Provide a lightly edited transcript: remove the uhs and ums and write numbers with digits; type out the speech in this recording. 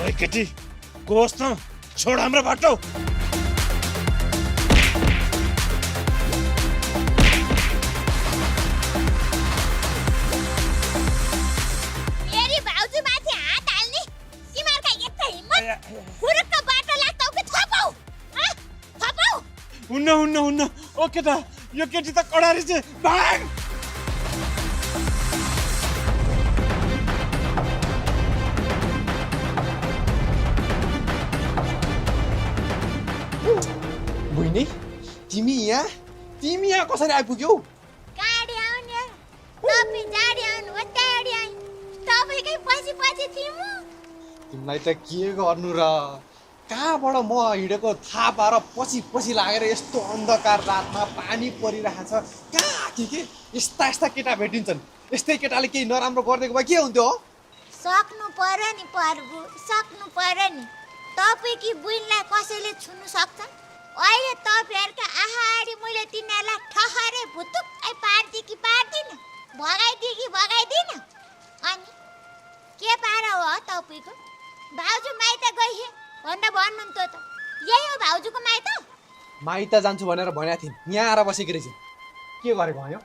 ओइ केटी कोस् न छोड हाम्रो बाटो मेरी भाउजू माथि हात हाल्ने तिमीहरुका यत्रो हिम्मत फुरुक्क बाटो लाग्छौ कि थपौ थपौ हुन्न हुन्न हुन्न ओ केटा यो केटी त कडारी छ भाग बहिनी तिमी यहाँ कसरी आइपुग्यौ गाडी आउने तपाईँ गाडी आउनु हो गाडी आइ तपाईँकै पछि पछि थिमु तिमीलाई त के गर्नु र कहाँबाट म हिँडेको थाहा पाएर पछि लागेर यस्तो अन्धकार रातमा पानी परिरहेछ कहाँ के यस्ता केटा भेटिन्छन् यस्तै केटाले केही नराम्रो गरिदिएको भए के हुन्थ्यो हो सक्नु पर्यो नि प्रभु सक्नु पर्यो नि तपाईँकी बुइनलाई कसैले छुनु सक्छ अहिले तपाईँहरूका आहारी मैले तिनीहरूलाई ठहरे भुतुक्कै पार्दिएँ कि पार्दिनँ भगाइदिएँ कि भगाइदिनँ अनि के पारा हो तपाईँको भाउजू माइत गइहे भनेर भन्नुहुन्थ्यो त यही हो भाउजूको माइत माइत जान्छु भनेर भनेको थिइन् यहाँ आएर बसेको रहेछ के गरेको भयो